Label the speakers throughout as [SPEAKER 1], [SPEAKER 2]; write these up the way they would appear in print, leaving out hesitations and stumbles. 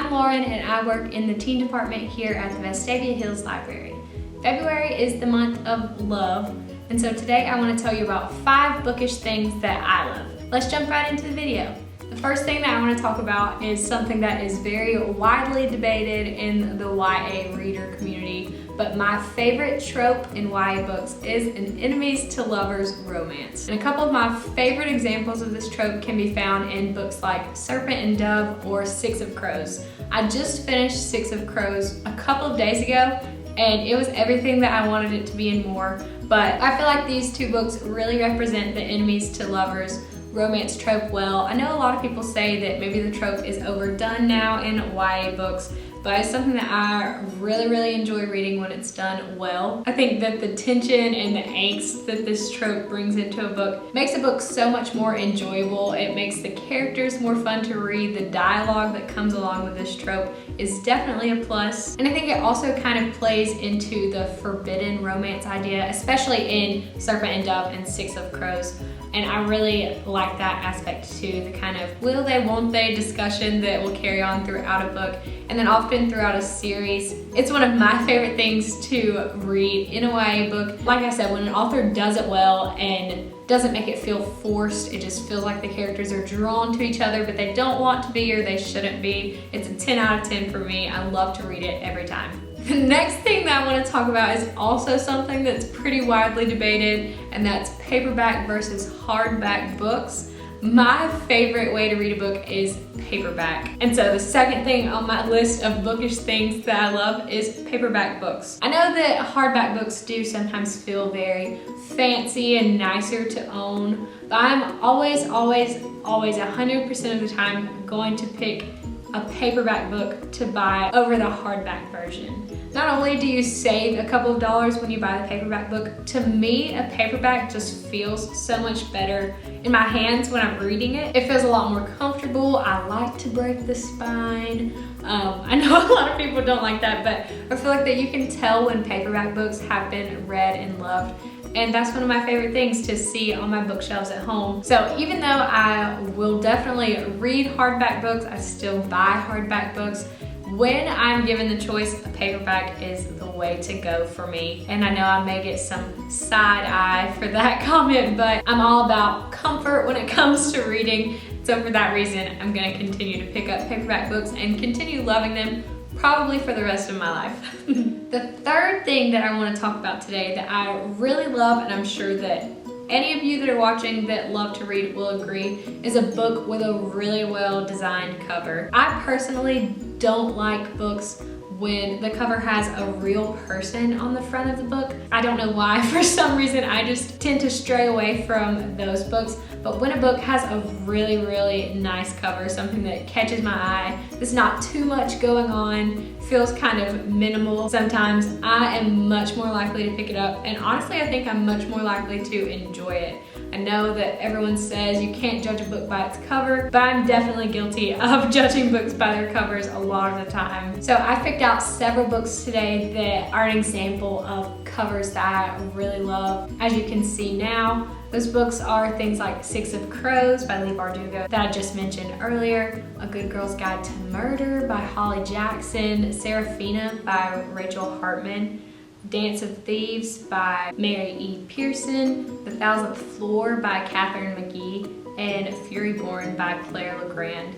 [SPEAKER 1] I'm Lauren and I work in the teen department here at the Vestavia Hills Library. February is the month of love, and so today I want to tell you about 5 bookish things that I love. Let's jump right into the video. The first thing that I want to talk about is something that is very widely debated in the YA reader community, but my favorite trope in YA books is an enemies to lovers romance. And a couple of my favorite examples of this trope can be found in books like Serpent and Dove or Six of Crows. I just finished Six of Crows a couple of days ago, and it was everything that I wanted it to be and more, but I feel like these 2 books really represent the enemies to lovers romance trope well. I know a lot of people say that maybe the trope is overdone now in YA books, but it's something that I really enjoy reading when it's done well. I think that the tension and the angst that this trope brings into a book makes a book so much more enjoyable. It makes the characters more fun to read. The dialogue that comes along with this trope is definitely a plus. And I think it also kind of plays into the forbidden romance idea, especially in Serpent and Dove and Six of Crows. And I really like that aspect too, the kind of will they, won't they discussion that will carry on throughout a book and then often throughout a series. It's one of my favorite things to read in a YA book. Like I said, when an author does it well and doesn't make it feel forced, it just feels like the characters are drawn to each other, but they don't want to be or they shouldn't be. It's a 10 out of 10 for me. I love to read it every time. The next thing that I want to talk about is also something that's pretty widely debated, and that's paperback versus hardback books. My favorite way to read a book is paperback. And so the second thing on my list of bookish things that I love is paperback books. I know that hardback books do sometimes feel very fancy and nicer to own, but I'm always 100% of the time going to pick a paperback book to buy over the hardback version. Not only do you save a couple of dollars when you buy the paperback book, to me a paperback just feels so much better in my hands when I'm reading it. It feels a lot more comfortable. I like to break the spine. I know a lot of people don't like that, but I feel like that you can tell when paperback books have been read and loved. And that's one of my favorite things to see on my bookshelves at home. So even though I will definitely read hardback books, I still buy hardback books. When I'm given the choice, a paperback is the way to go for me. And I know I may get some side eye for that comment, but I'm all about comfort when it comes to reading. So for that reason, I'm gonna continue to pick up paperback books and continue loving them probably for the rest of my life. The third thing that I want to talk about today that I really love, and I'm sure that any of you that are watching that love to read will agree, is a book with a really well designed cover. I personally don't like books when the cover has a real person on the front of the book. I don't know why, for some reason I just tend to stray away from those books. But when a book has a really nice cover, something that catches my eye, there's not too much going on, feels kind of minimal sometimes, I am much more likely to pick it up. And honestly, I think I'm much more likely to enjoy it. I know that everyone says you can't judge a book by its cover, but I'm definitely guilty of judging books by their covers a lot of the time. So I picked out several books today that are an example of covers that I really love. As you can see now, those books are things like Six of Crows by Leigh Bardugo that I just mentioned earlier, A Good Girl's Guide to Murder by Holly Jackson, Serafina by Rachel Hartman, Dance of Thieves by Mary E. Pearson, The Thousandth Floor by Catherine McGee, and Fury Born by Claire Legrand.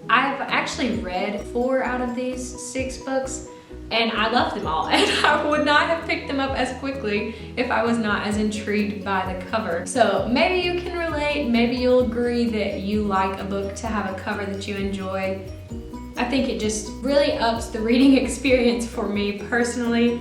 [SPEAKER 1] I've actually read 4 out of these 6 books, and I love them all, and I would not have picked them up as quickly if I was not as intrigued by the cover. So maybe you can relate, maybe you'll agree that you like a book to have a cover that you enjoy. I think it just really ups the reading experience for me personally,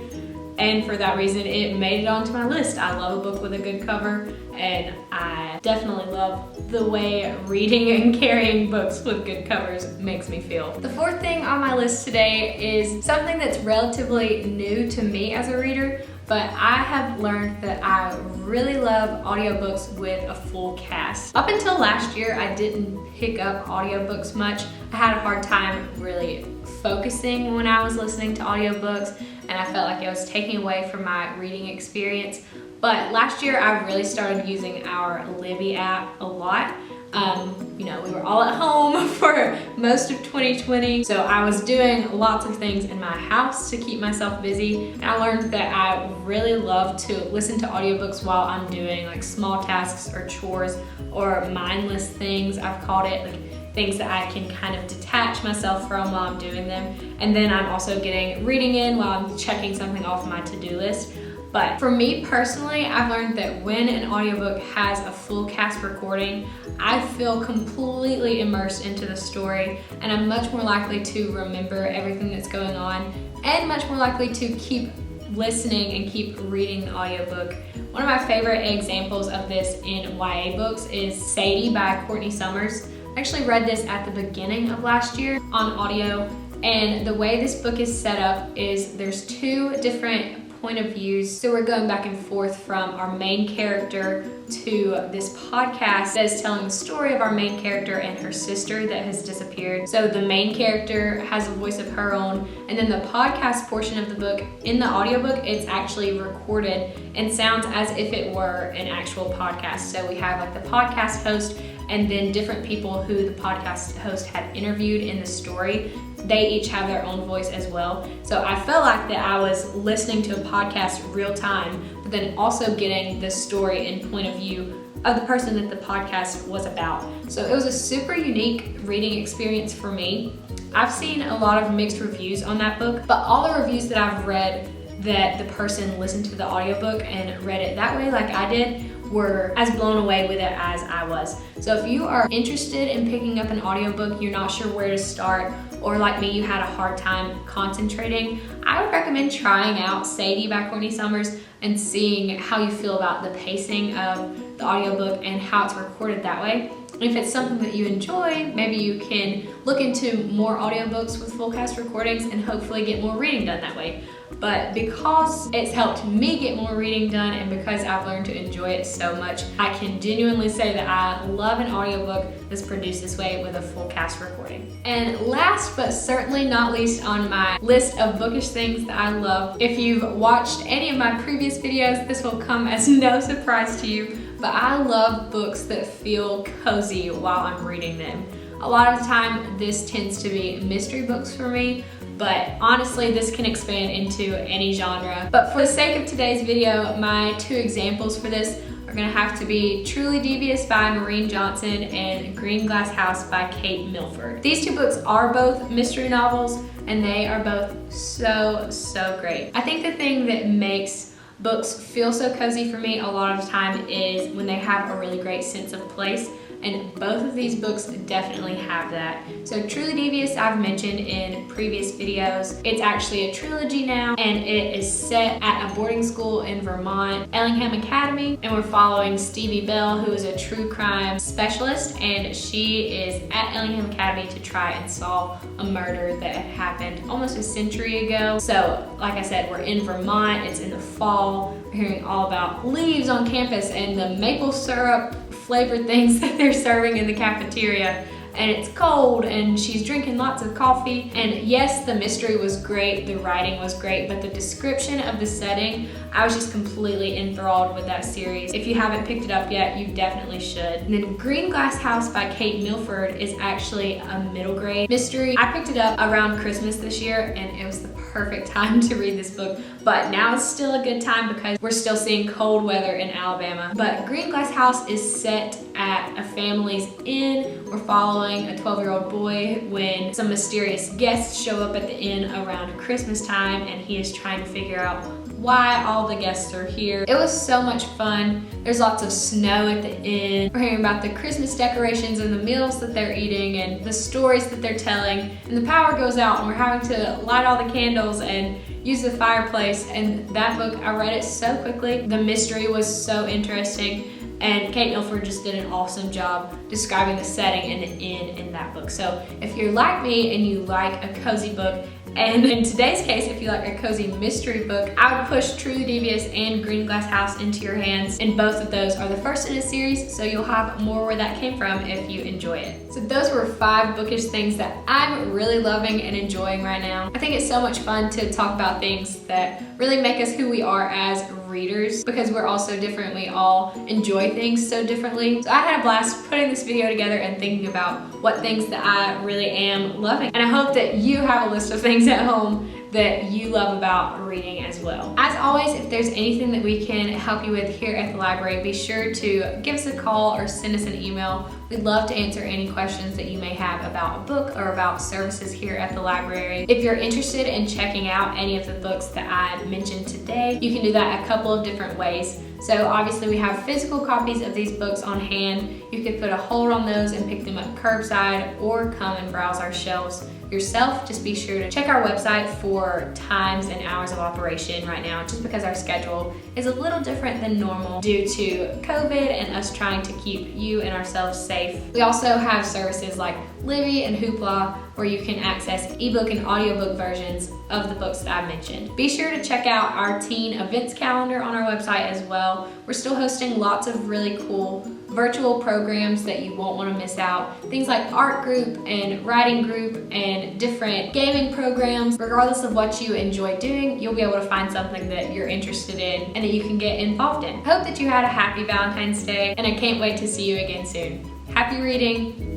[SPEAKER 1] and for that reason it made it onto my list. I love a book with a good cover, and I definitely love the way reading and carrying books with good covers makes me feel. The fourth thing on my list today is something that's relatively new to me as a reader, but I have learned that I really love audiobooks with a full cast. Up until last year, I didn't pick up audiobooks much. I had a hard time really focusing when I was listening to audiobooks, and I felt like it was taking away from my reading experience. But last year I really started using our Libby app a lot. We were all at home for most of 2020, so I was doing lots of things in my house to keep myself busy, and I learned that I really love to listen to audiobooks while I'm doing like small tasks or chores or mindless things, I've called it, like things that I can kind of detach myself from while I'm doing them. And then I'm also getting reading in while I'm checking something off my to-do list. But for me personally, I've learned that when an audiobook has a full cast recording, I feel completely immersed into the story, and I'm much more likely to remember everything that's going on and much more likely to keep listening and keep reading the audiobook. One of my favorite examples of this in YA books is Sadie by Courtney Summers. I actually read this at the beginning of last year on audio, and the way this book is set up is there's two different point of views. So we're going back and forth from our main character to this podcast that is telling the story of our main character and her sister that has disappeared. So the main character has a voice of her own, and then the podcast portion of the book, in the audiobook, it's actually recorded and sounds as if it were an actual podcast. So we have like the podcast host and then different people who the podcast host had interviewed in the story. They each have their own voice as well. So I felt like that I was listening to a podcast real time, but then also getting the story and point of view of the person that the podcast was about. So it was a super unique reading experience for me. I've seen a lot of mixed reviews on that book, but all the reviews that I've read that the person listened to the audiobook and read it that way like I did were as blown away with it as I was. So if you are interested in picking up an audiobook, you're not sure where to start, or like me, you had a hard time concentrating, I would recommend trying out Sadie by Courtney Summers and seeing how you feel about the pacing of the audiobook and how it's recorded that way. If it's something that you enjoy, maybe you can look into more audiobooks with full cast recordings and hopefully get more reading done that way. But because it's helped me get more reading done and because I've learned to enjoy it so much, I can genuinely say that I love an audiobook that's produced this way with a full cast recording. And last but certainly not least on my list of bookish things that I love, if you've watched any of my previous videos, this will come as no surprise to you, but I love books that feel cozy while I'm reading them. A lot of the time, this tends to be mystery books for me, but honestly, this can expand into any genre. But for the sake of today's video, my two examples for this are gonna have to be Truly Devious by Maureen Johnson and Green Glass House by Kate Milford. These two books are both mystery novels, and they are both so great. I think the thing that makes books feel so cozy for me a lot of the time is when they have a really great sense of place, and both of these books definitely have that. So Truly Devious I've mentioned in previous videos. It's actually a trilogy now, and it is set at a boarding school in Vermont, Ellingham Academy, and we're following Stevie Bell, who is a true crime specialist, and she is at Ellingham Academy to try and solve a murder that had happened almost a century ago. So like I said, we're in Vermont, it's in the fall, we're hearing all about leaves on campus and the maple syrup flavored things that they're serving in the cafeteria, and it's cold and she's drinking lots of coffee. And yes, the mystery was great, the writing was great, but the description of the setting, I was just completely enthralled with that series. If you haven't picked it up yet, you definitely should. And then Green Glass House by Kate Milford is actually a middle grade mystery. I picked it up around Christmas this year, and it was the perfect time to read this book, but now it's still a good time because we're still seeing cold weather in Alabama. But Green Glass House is set at a family's inn. We're following a 12-year-old boy when some mysterious guests show up at the inn around Christmas time, and he is trying to figure out why all the guests are here. It was so much fun. There's lots of snow at the inn. We're hearing about the Christmas decorations and the meals that they're eating and the stories that they're telling. And the power goes out and we're having to light all the candles and use the fireplace. And that book, I read it so quickly. The mystery was so interesting. And Kate Milford just did an awesome job describing the setting and the inn in that book. So if you're like me and you like a cozy book, and in today's case, if you like a cozy mystery book, I would push Truly Devious and Green Glass House into your hands. And both of those are the first in a series, so you'll have more where that came from if you enjoy it. So those were 5 bookish things that I'm really loving and enjoying right now. I think it's so much fun to talk about things that really make us who we are as readers because we're all so different. We all enjoy things so differently. So I had a blast putting this video together and thinking about what things that I really am loving. And I hope that you have a list of things at home that you love about reading as well. As always, if there's anything that we can help you with here at the library, be sure to give us a call or send us an email. We'd love to answer any questions that you may have about a book or about services here at the library. If you're interested in checking out any of the books that I mentioned today, you can do that a couple of different ways. So obviously we have physical copies of these books on hand. You could put a hold on those and pick them up curbside or come and browse our shelves yourself. Just be sure to check our website for times and hours of operation right now, just because our schedule is a little different than normal due to COVID and us trying to keep you and ourselves safe. We also have services like Libby and Hoopla where you can access ebook and audiobook versions of the books that I mentioned. Be sure to check out our teen events calendar on our website as well. We're still hosting lots of really cool virtual programs that you won't want to miss out. Things like art group and writing group and different gaming programs. Regardless of what you enjoy doing, you'll be able to find something that you're interested in and that you can get involved in. I hope that you had a happy Valentine's Day, and I can't wait to see you again soon. Happy reading!